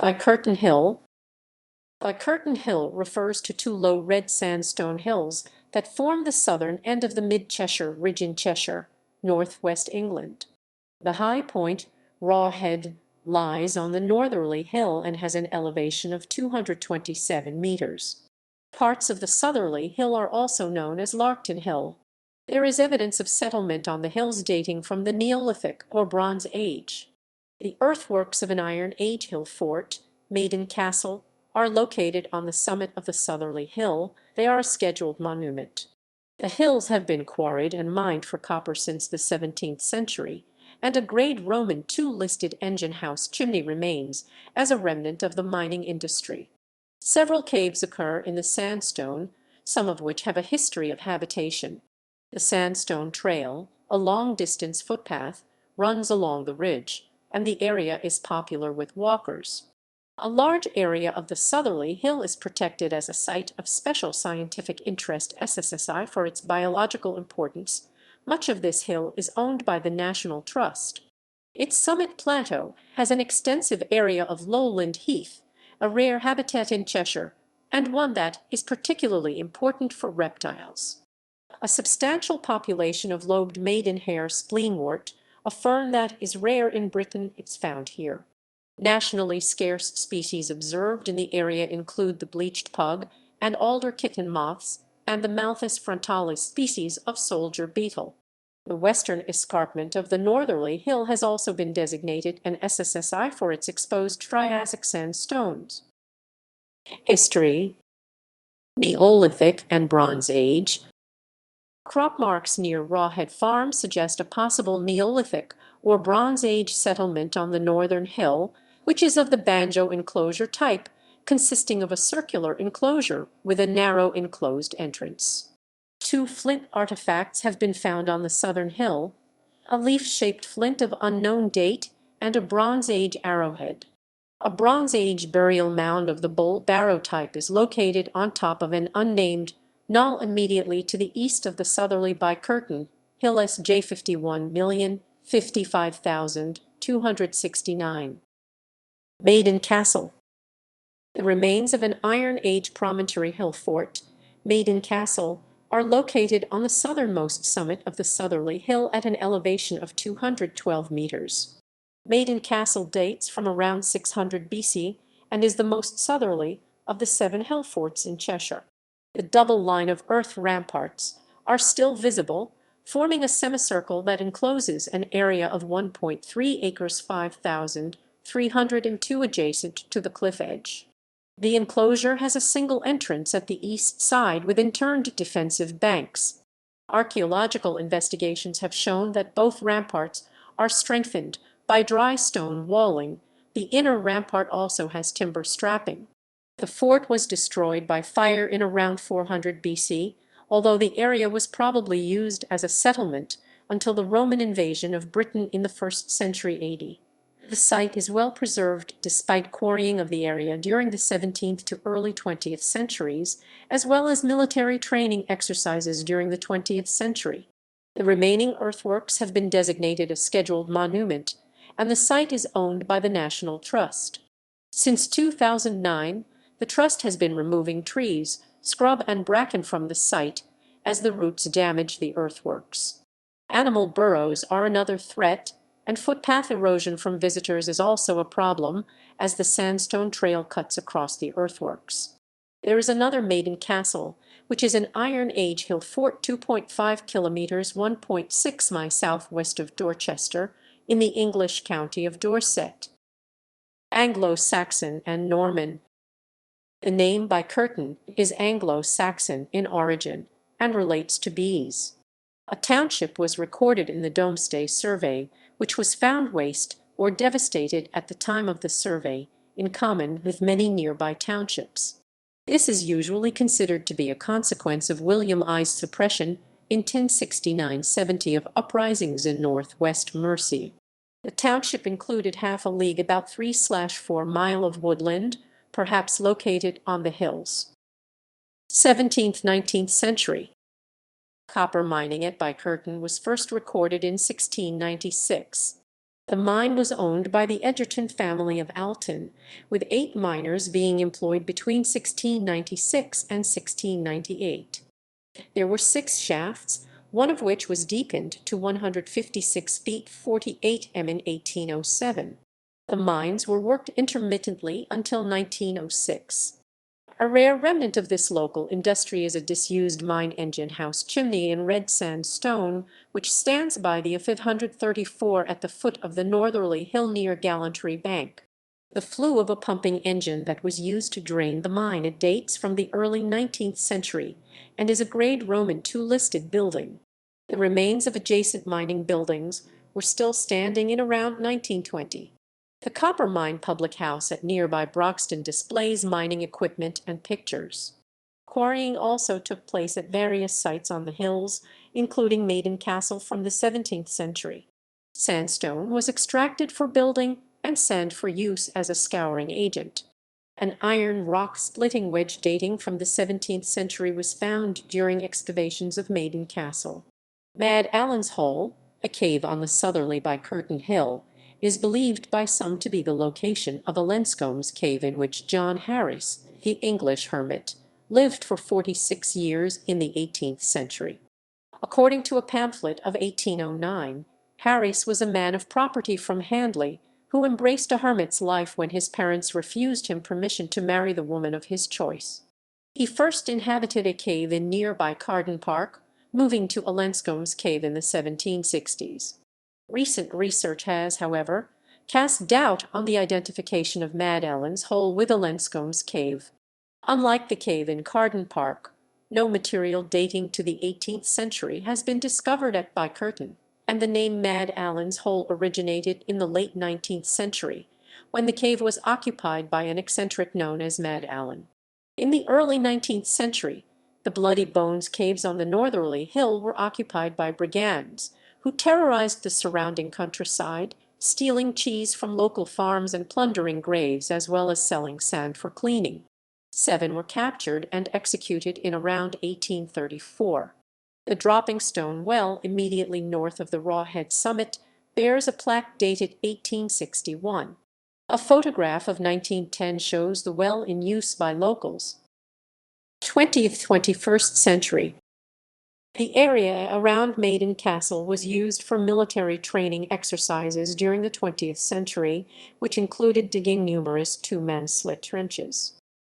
Bickerton Hill. Bickerton Hill refers to two low red sandstone hills that form the southern end of the Mid Cheshire Ridge in Cheshire, northwest England. The high point, Raw Head, lies on the northerly hill and has an elevation of 227 meters. Parts of the southerly hill are also known as Larkton Hill. There is evidence of settlement on the hills dating from the Neolithic or Bronze Age. The earthworks of an Iron Age hill fort, Maiden Castle, are located on the summit of the southerly hill. They are a scheduled monument. The hills have been quarried and mined for copper since the 17th century, and a grade Roman II listed engine house chimney remains as a remnant of the mining industry. Several caves occur in the sandstone, some of which have a history of habitation. The Sandstone Trail, a long-distance footpath, runs along the ridge, and the area is popular with walkers. A large area of the southerly hill is protected as a site of special scientific interest (SSSI) for its biological importance. Much of this hill is owned by the National Trust. Its summit plateau has an extensive area of lowland heath, a rare habitat in Cheshire, and one that is particularly important for reptiles. A substantial population of lobed maidenhair spleenwort, a fern that is rare in Britain, is found here. Nationally scarce species observed in the area include the bleached pug and alder kitten moths and the Malthus frontalis species of soldier beetle. The western escarpment of the northerly hill has also been designated an SSSI for its exposed Triassic sandstones. History: Neolithic and Bronze Age. Crop marks near Rawhead Farm suggest a possible Neolithic or Bronze Age settlement on the northern hill, which is of the banjo enclosure type, consisting of a circular enclosure with a narrow enclosed entrance. Two flint artifacts have been found on the southern hill, a leaf-shaped flint of unknown date and a Bronze Age arrowhead. A Bronze Age burial mound of the bull barrow type is located on top of an unnamed knoll immediately to the east of the southerly Bickerton Hill SJ 51,055,269. Maiden Castle. The remains of an Iron Age promontory hill fort, Maiden Castle, are located on the southernmost summit of the southerly hill at an elevation of 212 meters. Maiden Castle dates from around 600 BC and is the most southerly of the 7 hill forts in Cheshire. The double line of earth ramparts are still visible, forming a semicircle that encloses an area of 1.3 acres 5,302 adjacent to the cliff edge. The enclosure has a single entrance at the east side with interned defensive banks. Archaeological investigations have shown that both ramparts are strengthened by dry stone walling. The inner rampart also has timber strapping. The fort was destroyed by fire in around 400 BC, although the area was probably used as a settlement until the Roman invasion of Britain in the 1st century AD. The site is well preserved despite quarrying of the area during the 17th to early 20th centuries, as well as military training exercises during the 20th century. The remaining earthworks have been designated a scheduled monument, and the site is owned by the National Trust. Since 2009, the Trust has been removing trees, scrub and bracken from the site as the roots damage the earthworks. Animal burrows are another threat, and footpath erosion from visitors is also a problem as the Sandstone Trail cuts across the earthworks. There is another Maiden Castle, which is an Iron Age hill fort 2.5 kilometers 1.6 miles southwest of Dorchester in the English county of Dorset. Anglo-Saxon and Norman. The name Bickerton is Anglo-Saxon in origin and relates to bees. A township was recorded in the Domesday Survey, which was found waste or devastated at the time of the survey, in common with many nearby townships. This is usually considered to be a consequence of William I's suppression in 1069-70 of uprisings in northwest Mercia. The township included half a league, about 3/4 mile of woodland, perhaps located on the hills. 17th–19th century. Copper mining at Bickerton was first recorded in 1696. The mine was owned by the Egerton family of Alton, with 8 miners being employed between 1696 and 1698. There were 6 shafts, one of which was deepened to 156 feet 48 in 1807. The mines were worked intermittently until 1906. A rare remnant of this local industry is a disused mine engine house chimney in red sandstone, which stands by the F-134 at the foot of the northerly hill near Gallantry Bank. The flue of a pumping engine that was used to drain the mine dates from the early 19th century and is a grade Roman II listed building. The remains of adjacent mining buildings were still standing in around 1920. The copper mine public house at nearby Broxton displays mining equipment and pictures. Quarrying also took place at various sites on the hills, including Maiden Castle from the 17th century. Sandstone was extracted for building and sand for use as a scouring agent. An iron rock splitting wedge dating from the 17th century was found during excavations of Maiden Castle. Mad Allen's Hole, a cave on the southerly Bickerton Hill, is believed by some to be the location of a Lenscomb's cave in which John Harris, the English hermit, lived for 46 years in the 18th century. According to a pamphlet of 1809, Harris was a man of property from Handley who embraced a hermit's life when his parents refused him permission to marry the woman of his choice. He first inhabited a cave in nearby Carden Park, moving to a Lenscomb's cave in the 1760s. Recent research has, however, cast doubt on the identification of Mad Allen's Hole with a Lenscomb's cave. Unlike the cave in Carden Park, no material dating to the 18th century has been discovered at Bickerton, and the name Mad Allen's Hole originated in the late 19th century, when the cave was occupied by an eccentric known as Mad Allen. In the early 19th century, the Bloody Bones caves on the northerly hill were occupied by brigands, who terrorized the surrounding countryside, stealing cheese from local farms and plundering graves as well as selling sand for cleaning. 7 were captured and executed in around 1834. The Dropping Stone Well immediately north of the Rawhead summit bears a plaque dated 1861. A photograph of 1910 shows the well in use by locals. 20th–21st century. The area around Maiden Castle was used for military training exercises during the 20th century, which included digging numerous 2-man slit trenches.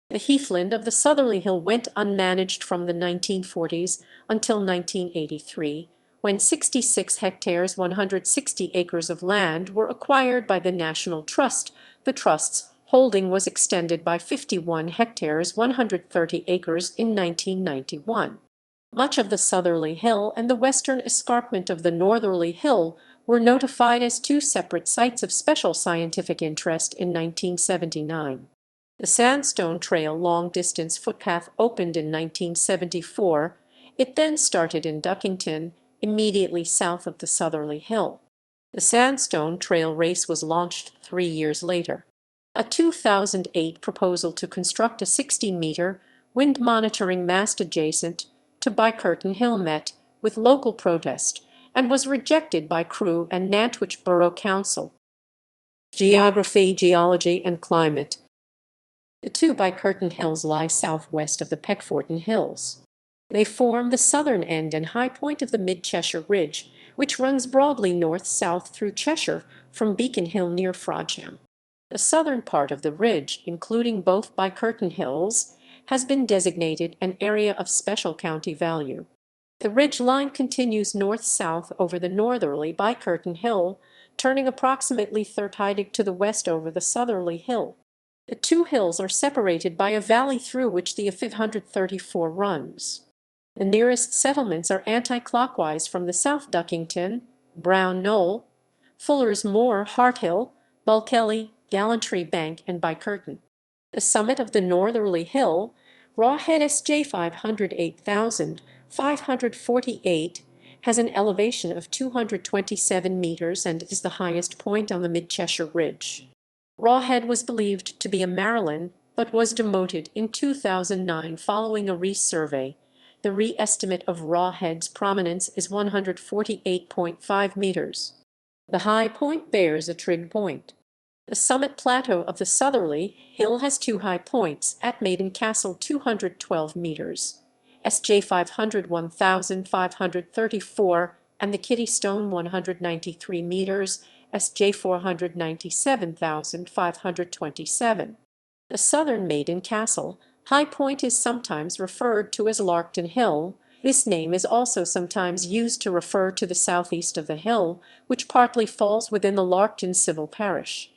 The heathland of the southerly hill went unmanaged from the 1940s until 1983, when 66 hectares 160 acres of land were acquired by the National Trust. The Trust's holding was extended by 51 hectares 130 acres in 1991. Much of the southerly hill and the western escarpment of the northerly hill were notified as 2 separate sites of special scientific interest in 1979. The Sandstone Trail long-distance footpath opened in 1974. It then started in Duckington, immediately south of the southerly hill. The Sandstone Trail race was launched 3 years later. A 2008 proposal to construct a 60-meter wind monitoring mast adjacent to Bickerton Hill met with local protest and was rejected by Crewe and Nantwich Borough Council. Geography, geology, and climate. The 2 Bickerton Hills lie southwest of the Peckforton Hills. They form the southern end and high point of the Mid Cheshire Ridge, which runs broadly north-south through Cheshire from Bickerton Hill near Frodsham. The southern part of the ridge, including both Bickerton Hills, has been designated an area of special county value. The ridge line continues north-south over the northerly Bickerton Hill, turning approximately 30 to the west over the southerly hill. The 2 hills are separated by a valley through which the F-134 runs. The nearest settlements are anti-clockwise from the South Duckington, Brown Knoll, Fuller's Moor, Harthill, Bulkelly, Gallantry Bank, and Bickerton. The summit of the northerly hill, Rawhead SJ 508,548, has an elevation of 227 meters and is the highest point on the Mid Cheshire Ridge. Rawhead was believed to be a Marilyn, but was demoted in 2009 following a resurvey. The re-estimate of Rawhead's prominence is 148.5 meters. The high point bears a trig point. The summit plateau of the southerly hill has two high points at Maiden Castle 212 meters, SJ 500 1534, and the Kitty Stone 193 meters, SJ 497,527. The southern Maiden Castle high point is sometimes referred to as Larkton Hill. This name is also sometimes used to refer to the southeast of the hill, which partly falls within the Larkton civil parish.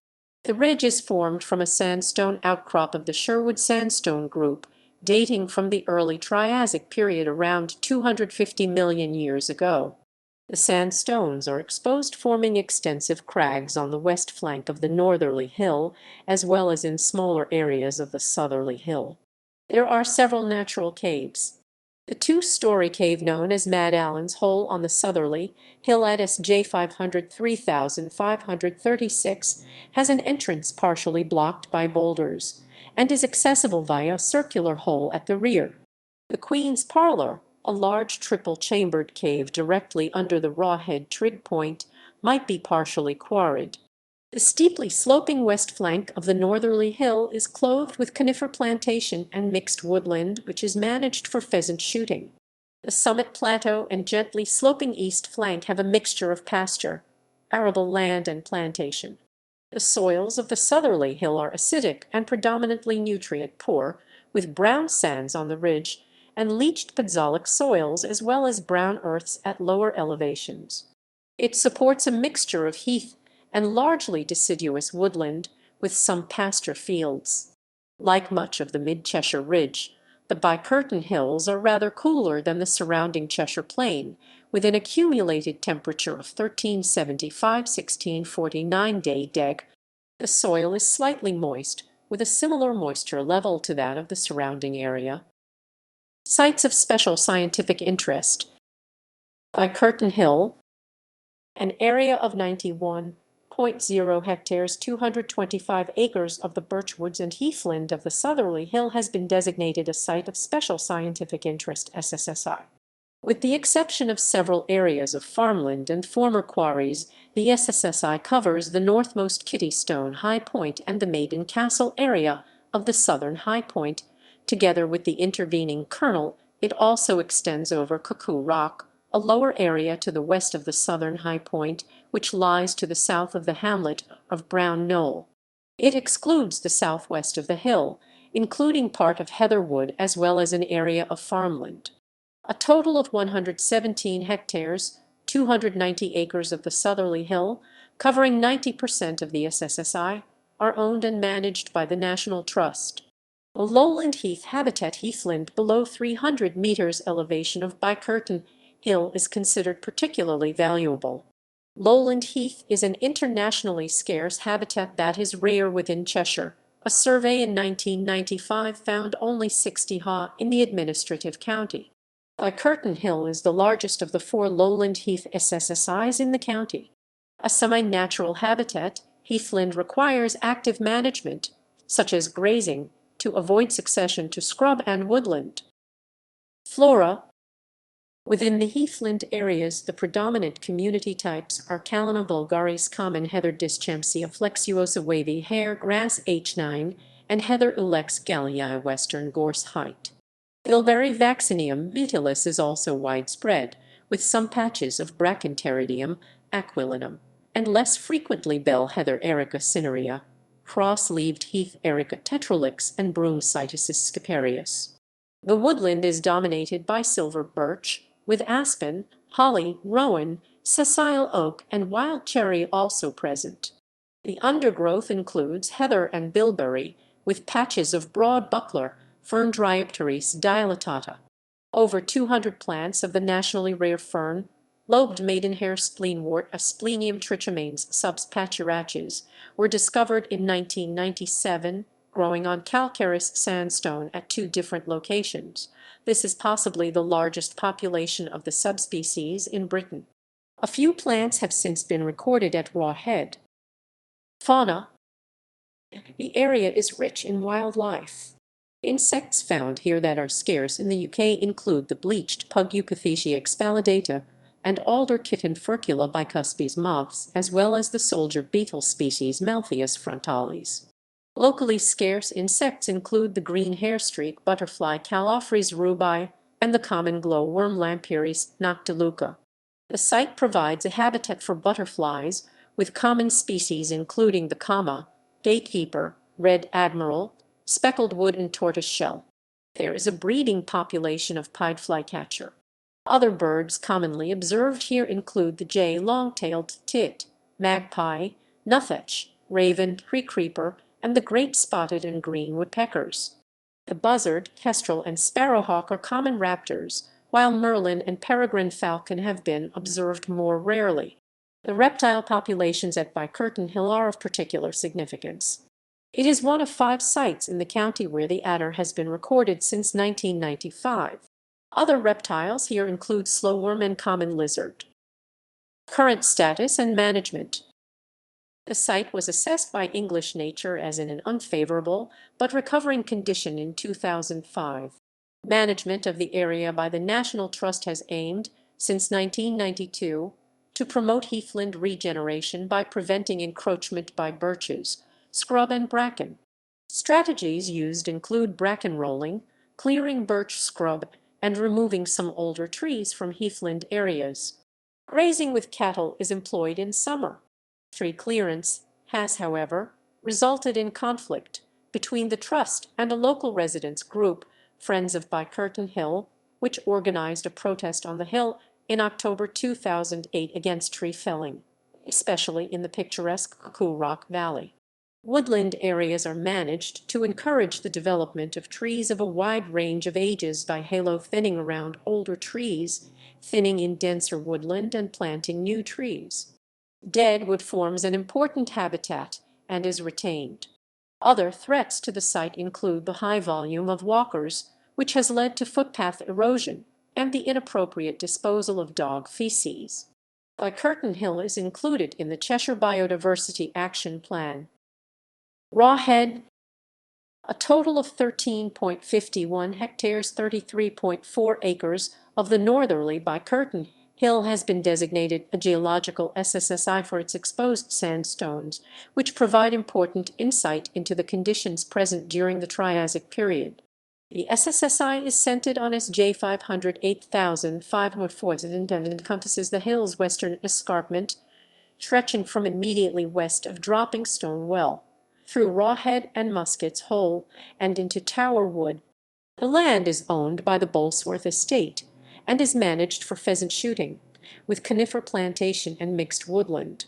The ridge is formed from a sandstone outcrop of the Sherwood Sandstone Group, dating from the early Triassic period around 250 million years ago. The sandstones are exposed, forming extensive crags on the west flank of the northerly hill, as well as in smaller areas of the southerly hill. There are several natural caves. The two-story cave known as Mad Allen's Hole on the southerly hill at SJ 503,536 has an entrance partially blocked by boulders, and is accessible via a circular hole at the rear. The Queen's Parlour, a large triple-chambered cave directly under the Rawhead trig point, might be partially quarried. The steeply sloping west flank of the northerly hill is clothed with conifer plantation and mixed woodland, which is managed for pheasant shooting. The summit plateau and gently sloping east flank have a mixture of pasture, arable land, and plantation. The soils of the southerly hill are acidic and predominantly nutrient-poor, with brown sands on the ridge, and leached podzolic soils as well as brown earths at lower elevations. It supports a mixture of heath and largely deciduous woodland, with some pasture fields. Like much of the Mid Cheshire Ridge, the Bickerton Hills are rather cooler than the surrounding Cheshire Plain, with an accumulated temperature of 1375–1649 day-deg. The soil is slightly moist, with a similar moisture level to that of the surrounding area. Sites of special scientific interest. Bickerton Hill, an area of 91.0 hectares, 225 acres of the birchwoods and heathland of the southerly hill, has been designated a Site of Special Scientific Interest (SSSI). With the exception of several areas of farmland and former quarries, the SSSI covers the northmost Kitty Stone High Point and the Maiden Castle area of the southern High Point. Together with the intervening kernel, it also extends over Cuckoo Rock, a lower area to the west of the southern High Point, which lies to the south of the hamlet of Brown Knoll. It excludes the southwest of the hill, including part of Heatherwood as well as an area of farmland. A total of 117 hectares, 290 acres of the southerly hill, covering 90% of the SSSI, are owned and managed by the National Trust. The lowland heath habitat heathland below 300 meters elevation of Bickerton Hill is considered particularly valuable. Lowland heath is an internationally scarce habitat that is rare within Cheshire. A survey in 1995 found only 60 ha in the administrative county. Bickerton Hill is the largest of the 4 lowland heath SSSIs in the county. A semi-natural habitat, heathland requires active management, such as grazing, to avoid succession to scrub and woodland. Flora. Within the heathland areas, the predominant community types are Callina vulgaris common heather Dischampsia flexuosa wavy hair grass H9 and Heather ulex gallii western gorse height. Bilberry vaccinium vitilis is also widespread, with some patches of Brachypteridium aquilinum, and less frequently bell heather Erica cinerea, cross-leaved heath Erica tetralix, and broom Cytisus sciparius. The woodland is dominated by silver birch, with aspen, holly, rowan, sessile oak, and wild cherry also present. The undergrowth includes heather and bilberry, with patches of broad buckler, fern Dryopteris dilatata. Over 200 plants of the nationally rare fern, lobed maidenhair spleenwort Asplenium trichomanes subspaturaceus, were discovered in 1997, growing on calcareous sandstone at 2 different locations. This is possibly the largest population of the subspecies in Britain. A few plants have since been recorded at Rawhead. Fauna. The area is rich in wildlife. Insects found here that are scarce in the UK include the bleached pug Eucathecia expallidata, and alder kitten furcula bicuspes moths, as well as the soldier beetle species Malthius frontalis. Locally scarce insects include the green hairstreak butterfly Calophrys rubi and the common glowworm Lampyris noctiluca. The site provides a habitat for butterflies, with common species including the comma, gatekeeper, red admiral, speckled wood and tortoiseshell. There is a breeding population of pied flycatcher. Other birds commonly observed here include the jay long-tailed tit, magpie, nuthatch, raven, tree-creeper, and the great spotted and green woodpeckers. The buzzard, kestrel, and sparrowhawk are common raptors, while merlin and peregrine falcon have been observed more rarely. The reptile populations at Bickerton Hill are of particular significance. It is one of 5 sites in the county where the adder has been recorded since 1995. Other reptiles here include slowworm and common lizard. Current status and management. The site was assessed by English Nature as in an unfavorable but recovering condition in 2005. Management of the area by the National Trust has aimed, since 1992, to promote heathland regeneration by preventing encroachment by birches, scrub and bracken. Strategies used include bracken rolling, clearing birch scrub, and removing some older trees from heathland areas. Grazing with cattle is employed in summer. Tree clearance has, however, resulted in conflict between the Trust and a local residents group, Friends of Bickerton Hill, which organized a protest on the hill in October 2008 against tree felling, especially in the picturesque Cuckoo Rock Valley. Woodland areas are managed to encourage the development of trees of a wide range of ages by halo thinning around older trees, thinning in denser woodland, and planting new trees. Deadwood forms an important habitat and is retained. Other threats to the site include the high volume of walkers, which has led to footpath erosion, and the inappropriate disposal of dog feces. Bickerton Hill is included in the Cheshire Biodiversity Action Plan. Rawhead, a total of 13.51 hectares, 33.4 acres of the northerly Bickerton Hill has been designated a geological SSSI for its exposed sandstones, which provide important insight into the conditions present during the Triassic period. The SSSI is centered on SJ 508,504 and encompasses the hill's western escarpment, stretching from immediately west of Dropping Stone Well, through Rawhead and Muskett's Hole, and into Tower Wood. The land is owned by the Bolesworth estate and is managed for pheasant shooting, with conifer plantation and mixed woodland.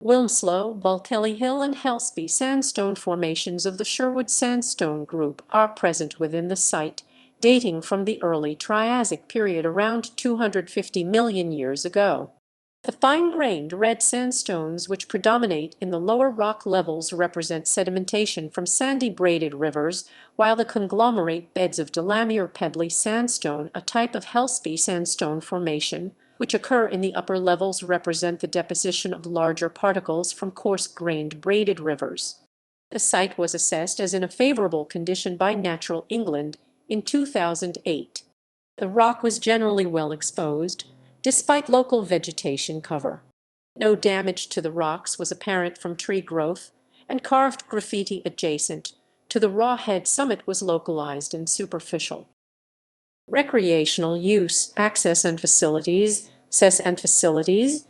Wilmslow, Baltelly Hill, and Helsby sandstone formations of the Sherwood Sandstone Group are present within the site, dating from the early Triassic period around 250 million years ago. The fine-grained red sandstones which predominate in the lower rock levels represent sedimentation from sandy braided rivers, while the conglomerate beds of Delamere pebbly sandstone, a type of Helsby sandstone formation, which occur in the upper levels, represent the deposition of larger particles from coarse-grained braided rivers. The site was assessed as in a favorable condition by Natural England in 2008. The rock was generally well exposed, despite local vegetation cover. No damage to the rocks was apparent from tree growth, and carved graffiti adjacent to the Rawhead summit was localized and superficial. Recreational use, access and facilities, cess and facilities.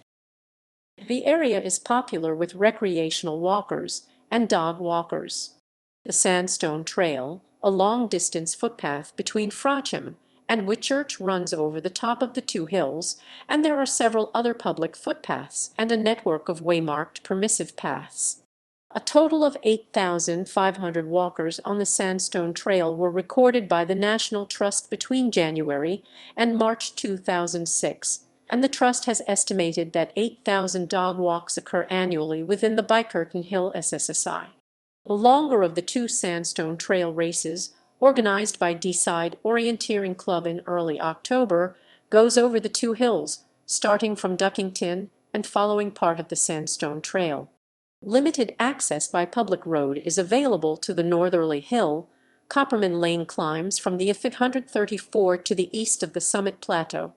The area is popular with recreational walkers and dog walkers. The Sandstone Trail, a long-distance footpath between Frodsham and Whitchurch, runs over the top of the 2 hills, and there are several other public footpaths and a network of waymarked permissive paths. A total of 8,500 walkers on the Sandstone Trail were recorded by the National Trust between January and March 2006, and the Trust has estimated that 8,000 dog walks occur annually within the Bickerton Hill SSSI. The longer of the 2 Sandstone Trail races, organized by Deeside Orienteering Club in early October, goes over the 2 hills, starting from Duckington and following part of the Sandstone Trail. Limited access by public road is available to the northerly hill. Copperman Lane climbs from the 134 to the east of the summit plateau,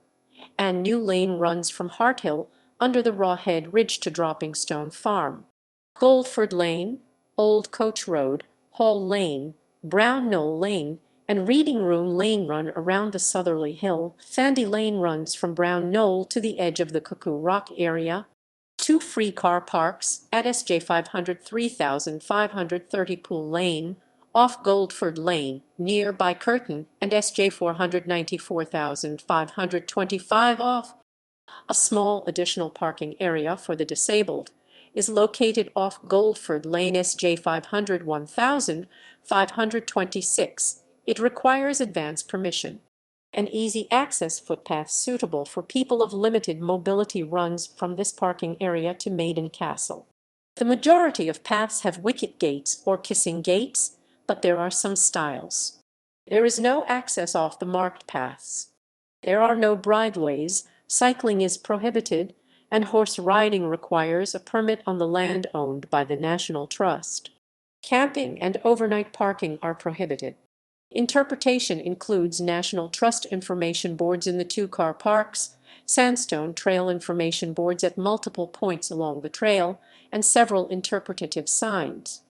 and new lane runs from Harthill under the Rawhead Ridge to Dropping Stone Farm. Goldford Lane, Old Coach Road, Hall Lane, Brown Knoll Lane, and Reading Room Lane run around the southerly hill. Sandy Lane runs from Brown Knoll to the edge of the Cuckoo Rock area. Two free car parks at SJ 500 3530 Pool Lane, off Goldford Lane, near Bickerton, and SJ 494,525 off. A small additional parking area for the disabled is located off Goldford Lane SJ 500 1526. It requires advance permission. An easy access footpath suitable for people of limited mobility runs from this parking area to Maiden Castle. The majority of paths have wicket gates or kissing gates, but there are some styles. There is no access off the marked paths. There are no bridleways, cycling is prohibited, and horse riding requires a permit on the land owned by the National Trust. Camping and overnight parking are prohibited. Interpretation includes National Trust information boards in the two car parks, Sandstone Trail information boards at multiple points along the trail, and several interpretative signs.